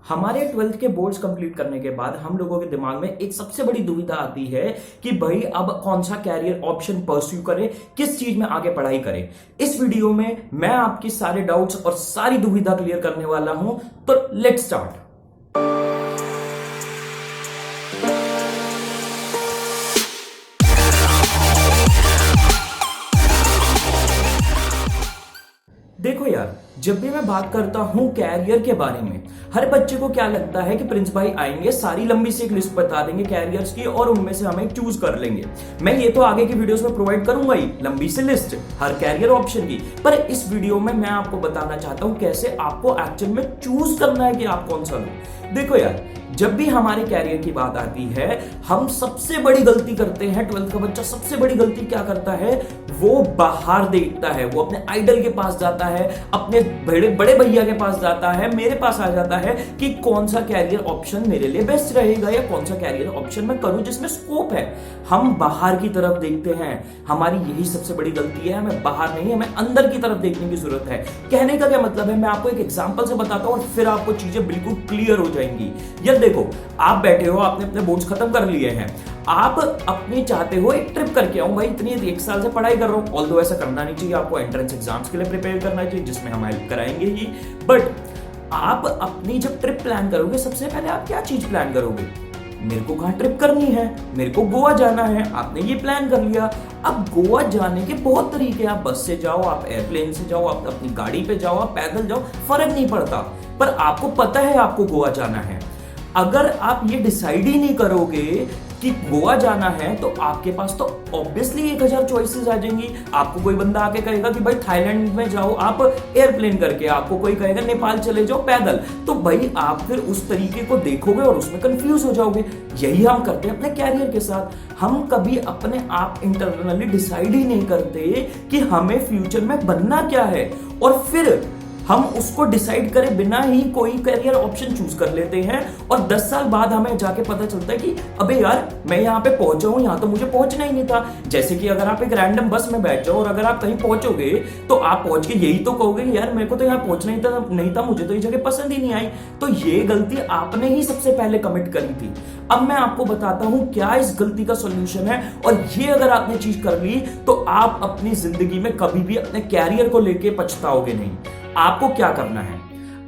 हमारे 12th के boards complete करने के बाद हम लोगों के दिमाग में एक सबसे बड़ी दुविधा आती है कि भाई अब कौन सा कैरियर ऑप्शन परस्यू करें, किस चीज में आगे पढ़ाई करें। इस वीडियो में मैं आपकी सारे डाउट्स और सारी दुविधा क्लियर करने वाला हूं, तो लेट्स स्टार्ट। देखो यार, जब भी मैं बात करता हूं कैरियर के बारे में, हर बच्चे को क्या लगता है कि प्रिंस भाई आएंगे, सारी लंबी सी एक लिस्ट बता देंगे कैरियर्स की और उनमें से हमें चूज कर लेंगे। मैं ये तो आगे की वीडियोस में प्रोवाइड करूंगा ही, लंबी सी लिस्ट हर कैरियर ऑप्शन की। पर इस वीडियो में मैं आपको बताना चाहता हूं कैसे आपको एक्चुअल में चूज करना है कि आप कौन सा लो। देखो यार, जब भी हमारे कैरियर की बात आती है, हम सबसे बड़ी गलती करते हैं। 12th का बच्चा सबसे बड़ी गलती क्या करता है, वो बाहर देखता है, वो अपने आइडल के पास जाता है, अपने बड़े बड़े भैया के पास जाता है, मेरे पास आ जाता है कि कौन सा कैरियर ऑप्शन मेरे लिए बेस्ट रहेगा या कौन सा कैरियर ऑप्शन मैं करूं जिसमें स्कोप है। हम बाहर की तरफ देखते हैं, हमारी यही सबसे बड़ी गलती है। हमें बाहर नहीं, हमें अंदर की तरफ देखने की जरूरत है। कहने का क्या मतलब है, मैं आपको एक एग्जांपल से बताता हूं और फिर आपको चीजें बिल्कुल क्लियर हो जाएंगी। यार देखो, आप बैठे हो, आपने अपने बोर्ड्स खत्म कर लिए हैं, आप अपनी चाहते हो एक ट्रिप करके आऊं। भाई इतनी एक साल से पढ़ाई कर रहा हूं, ऑल्दो ऐसा करना नहीं चाहिए, आपको एंट्रेंस एग्जाम्स के लिए प्रिपेयर करना चाहिए जिसमें हम हेल्प कराएंगे ही। बट आप अपनी जब ट्रिप प्लान करोगे, सबसे पहले आप क्या चीज प्लान करोगे, मेरे को कहां ट्रिप करनी है, मेरे को गोवा जाना है। आपने ये प्लान कर लिया। अब गोवा जाने के बहुत तरीके, आप बस से जाओ, आप एयरप्लेन से जाओ, आप अपनी गाड़ी पे जाओ, आप पैदल जाओ, फर्क नहीं पड़ता। पर आपको पता है आपको गोवा जाना है। अगर आप ये डिसाइड ही नहीं करोगे कि गोवा जाना है, तो आपके पास तो ऑब्वियसली 1000 चॉइसेस आ जाएंगी। आपको कोई बंदा आके कहेगा कि भाई थाईलैंड में जाओ आप एयरप्लेन करके, आपको कोई कहेगा नेपाल चले जाओ पैदल। तो भाई आप फिर उस तरीके को देखोगे और उसमें कंफ्यूज हो जाओगे। यही हम करते हैं अपने कैरियर के साथ। हम कभी अपने आप इंटरनली डिसाइड ही नहीं करते कि हमें फ्यूचर में बनना क्या है, और फिर हम उसको डिसाइड करे बिना ही कोई करियर ऑप्शन चूज कर लेते हैं। और 10 साल बाद हमें जाके पता चलता है कि अबे यार, मैं यहाँ पे पहुंचा हूं, यहाँ तो मुझे पहुंचना ही नहीं था। जैसे कि अगर आप एक रैंडम बस में बैठ जाओ और अगर आप कहीं पहुंचोगे तो आप पहुंच के यही तो कहोगे, यार मेरे को तो यहाँ पहुंचना ही नहीं था, मुझे तो ये जगह पसंद ही नहीं आई। तो ये गलती आपने ही सबसे पहले कमिट करी थी। अब मैं आपको बताता हूं क्या इस गलती का सोल्यूशन है, और ये अगर आपने चीज कर ली तो आप अपनी जिंदगी में कभी भी अपने कैरियर को लेके पछताओगे नहीं। आपको क्या करना है,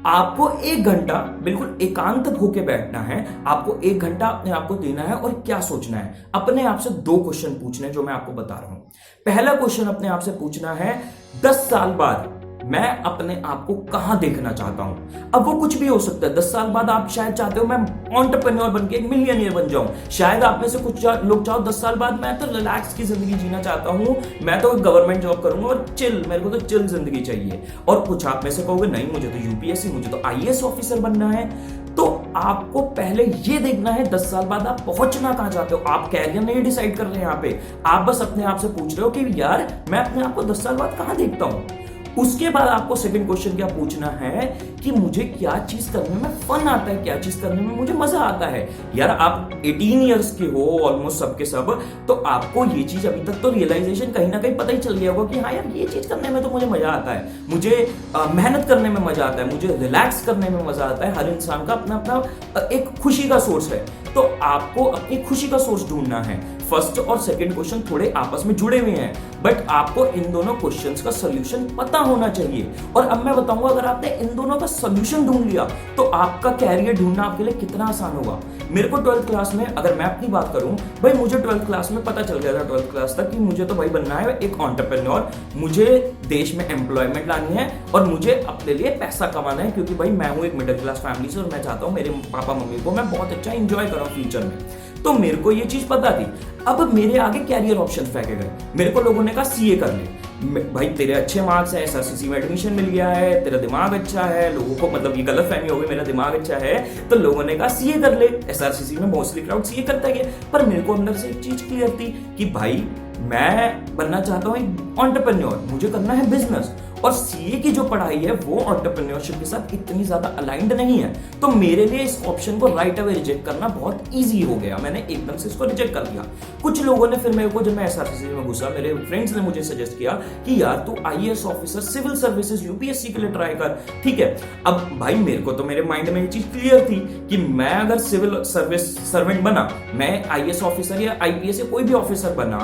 आपको 1 घंटा बिल्कुल एकांत होके बैठना है। आपको 1 घंटा अपने आप को देना है और क्या सोचना है, अपने आप से 2 क्वेश्चन पूछने हैं जो मैं आपको बता रहा हूं। पहला क्वेश्चन अपने आप से पूछना है, 10 साल बाद मैं अपने आप को कहां देखना चाहता हूं। अब वो कुछ भी हो सकता है। 10 साल बाद आप शायद चाहते हो मैं एंटरप्रेन्योर बनके एक मिलियनियर बन जाऊं। शायद आप में से कुछ लोग चाहो 10 साल बाद मैं तो रिलैक्स की जिंदगी जीना चाहता हूं, मैं तो गवर्नमेंट जॉब करूंगा और चिल, मेरे को तो चिल जिंदगी चाहिए। और कुछ आप में से कहोगे नहीं, मुझे तो यूपीएससी, मुझे तो आईएएस ऑफिसर बनना है। तो आपको पहले ये देखना है 10 साल बाद आप पहुंचना कहां चाहते हो। आप कैरियर नहीं डिसाइड कर रहे हैं यहाँ पे, आप बस अपने आप से पूछ रहे हो कि यार मैं अपने आप को 10 साल बाद कहां देखता हूं। उसके बाद आपको सेकंड क्वेश्चन क्या पूछना है कि मुझे क्या चीज करने में फन आता है, क्या चीज करने में मुझे मजा आता है। यार आप 18 इयर्स के हो ऑलमोस्ट सबके सब, तो आपको ये चीज अभी तक तो रियलाइजेशन कहीं ना कहीं पता ही चल गया होगा कि हाँ यार, ये चीज करने में तो मुझे मजा आता है, मुझे मेहनत करने में मजा आता है, मुझे रिलैक्स करने में मजा आता है। हर इंसान का अपना अपना एक खुशी का सोर्स है, तो आपको अपनी खुशी का सोर्स ढूंढना है। फर्स्ट और सेकंड क्वेश्चन थोड़े आपस में जुड़े हुए हैं, बट आपको इन दोनों क्वेश्चंस का सॉल्यूशन पता होना चाहिए। और अब मैं बताऊंगा, अगर आपने इन दोनों का सॉल्यूशन ढूंढ लिया तो आपका कैरियर ढूंढना आपके लिए कितना आसान होगा। मेरे को 12th क्लास में, अगर मैं अपनी बात करूं, भाई मुझे 12th क्लास में पता चल गया था 12th क्लास तक कि मुझे तो भाई बनना है एक एंटरप्रेन्योर, मुझे देश में एम्प्लॉयमेंट लानी है और मुझे अपने लिए पैसा कमाना है, क्योंकि भाई मैं हूं एक मिडिल क्लास फैमिली से और मैं चाहता हूं मेरे पापा मम्मी को मैं बहुत अच्छा एंजॉय करूं फ्यूचर में। तो मेरे को ये चीज पता थी। अब मेरे आगे कैरियर ऑप्शन फेंके गए। मेरे को लोगों ने कहा सीए कर ले, भाई तेरे अच्छे मार्क्स है, एसआरसीसी में एडमिशन मिल गया है, तेरा दिमाग अच्छा है। लोगों को मतलब ये गलत फहमी हो गई, मेरा दिमाग अच्छा है तो लोगों ने कहा सीए कर ले। एसआरसीसी में मोस्टली क्राउड सीए करता है, पर मेरे को अंदर से एक चीज क्लियर थी कि भाई मैं बनना चाहता हूं एक एंटरप्रेन्योर, मुझे करना है बिजनेस। और सीए की जो पढ़ाई है वो एंटरप्रेन्योरशिप के साथ इतनी ज्यादा अलाइंड नहीं है। तो मेरे लिए इस ऑप्शन को राइट अवे रिजेक्ट करना बहुत ईजी हो गया, मैंने एकदम से इसको रिजेक्ट कर दिया। कुछ लोगों ने फिर मेरे को, जब मैं एसआरसीसी में घुसा, मेरे फ्रेंड्स ने मुझे सजेस्ट किया कि यार तू IAS officer, civil services, UPSC के लिए ट्राई कर। ठीक है, अब भाई मेरे को तो मेरे माइंड में ये चीज क्लियर थी कि मैं अगर सिविल सर्विस सर्वेंट बना, मैं आईएएस ऑफिसर या आईपीएस या कोई भी ऑफिसर बना,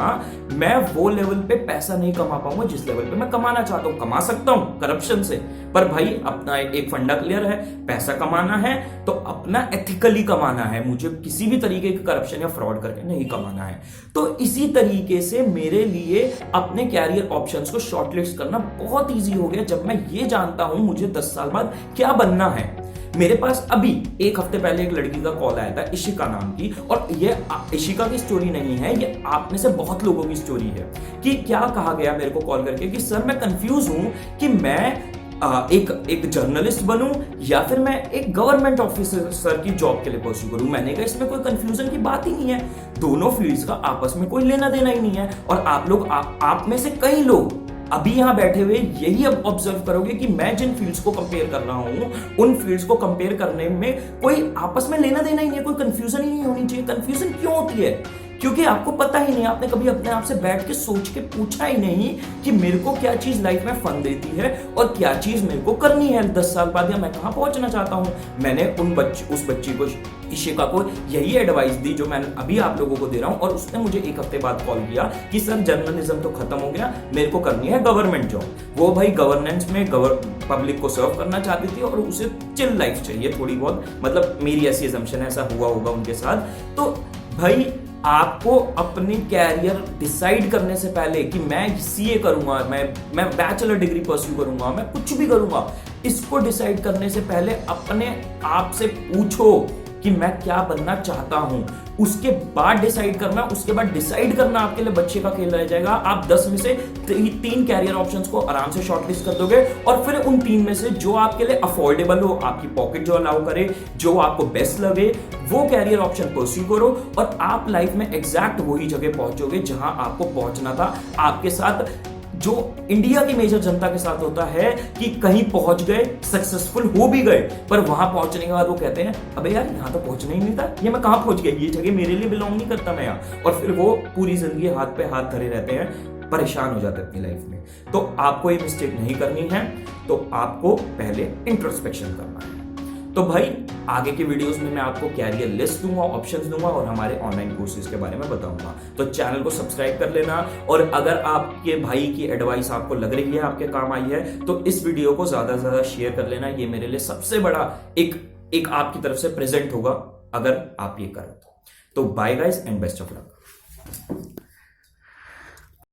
मैं वो लेवल पे पैसा नहीं कमा पाऊंगा जिस लेवल पे मैं कमाना चाहता हूं। कमा सकता हूं करप्शन से, पर भाई अपना एक फंडा क्लियर है, पैसा कमाना है तो अपना एथिकली कमाना है, मुझे किसी भी तरीके के करप्शन या फ्रॉड करके नहीं कमाना है। तो इसी तरीके से मेरे लिए अपने कैरियर ऑप्शंस को शॉर्टलिस्ट करना बहुत ईजी हो गया जब मैं ये जानता हूं मुझे 10 साल बाद क्या बनना है। मेरे पास अभी एक हफ्ते पहले एक लड़की का कॉल आया था, इशिका नाम की, और ये इशिका की स्टोरी नहीं है, ये आप में से बहुत लोगों की स्टोरी है। कि क्या कहा गया मेरे को कॉल करके कि सर मैं कंफ्यूज हूं कि मैं एक जर्नलिस्ट बनूं या फिर मैं एक गवर्नमेंट ऑफिसर की जॉब के लिए परस्यू करूं। मैंने कहा इसमें कोई कंफ्यूजन की बात ही नहीं है, दोनों फील्ड्स का आपस में कोई लेना देना ही नहीं है। और आप लोग आप में से कई लोग अभी यहां बैठे हुए यही अब ऑब्जर्व करोगे कि मैं जिन फील्ड्स को कंपेयर कर रहा हूं उन फील्ड्स को कंपेयर करने में कोई आपस में लेना देना ही नहीं है, कोई कंफ्यूजन ही नहीं होनी चाहिए। कंफ्यूजन क्यों होती है? क्योंकि आपको पता ही नहीं, आपने कभी अपने आप से बैठ के सोच के पूछा ही नहीं कि मेरे को क्या चीज लाइफ में फन देती है और क्या चीज मेरे को करनी है 10 साल बाद, या मैं कहां पहुंचना चाहता हूं। मैंने उस बच्ची को, इशिका को, यही एडवाइस दी जो मैं अभी आप लोगों को दे रहा हूं। और उसने मुझे एक हफ्ते बाद कॉल किया कि सर जर्नलिज्म तो खत्म हो गया, मेरे को करनी है गवर्नमेंट जॉब। वो भाई गवर्नेंस में पब्लिक को सर्व करना चाहती थी और उसे चिल लाइफ चाहिए थोड़ी बहुत, मतलब मेरी ऐसी असम्पशन है, ऐसा हुआ होगा उनके साथ। तो भाई आपको अपनी कैरियर डिसाइड करने से पहले कि मैं सीए करूंगा, मैं बैचलर डिग्री परस्यू करूंगा, मैं कुछ भी करूंगा, इसको डिसाइड करने से पहले अपने आप से पूछो कि मैं क्या बनना चाहता हूं। उसके बाद डिसाइड करना, उसके बाद डिसाइड करना आपके लिए बच्चे का खेल रह जाएगा। आप 10 में से 3 कैरियर ऑप्शंस को आराम से शॉर्टलिस्ट कर दोगे और फिर उन 3 में से जो आपके लिए अफोर्डेबल हो, आपकी पॉकेट जो अलाउ करे, जो आपको बेस्ट लगे, वो कैरियर ऑप्शन परस्यू करो और आप लाइफ में एग्जैक्ट वही जगह पहुंचोगे जहां आपको पहुंचना था। आपके साथ जो इंडिया की मेजर जनता के साथ होता है कि कहीं पहुंच गए, सक्सेसफुल हो भी गए, पर वहां पहुंचने के बाद वो कहते हैं अबे यार यहां तो पहुंचना ही नहीं था, ये मैं कहां पहुंच गया, ये जगह मेरे लिए बिलोंग नहीं करता मैं यहाँ। और फिर वो पूरी जिंदगी हाथ पे हाथ धरे रहते हैं, परेशान हो जाते हैं अपनी लाइफ में। तो आपको ये मिस्टेक नहीं करनी है, तो आपको पहले इंट्रोस्पेक्शन करना है। तो भाई आगे के वीडियोस में मैं आपको कैरियर लिस्ट दूंगा, ऑप्शंस दूंगा और हमारे ऑनलाइन कोर्सेज के बारे में बताऊंगा। तो चैनल को सब्सक्राइब कर लेना, और अगर आपके भाई की एडवाइस आपको लग रही है, आपके काम आई है, तो इस वीडियो को ज्यादा से ज्यादा शेयर कर लेना। ये मेरे लिए सबसे बड़ा एक आपकी तरफ से प्रेजेंट होगा अगर आप ये करें तो। Bye guys and best of luck.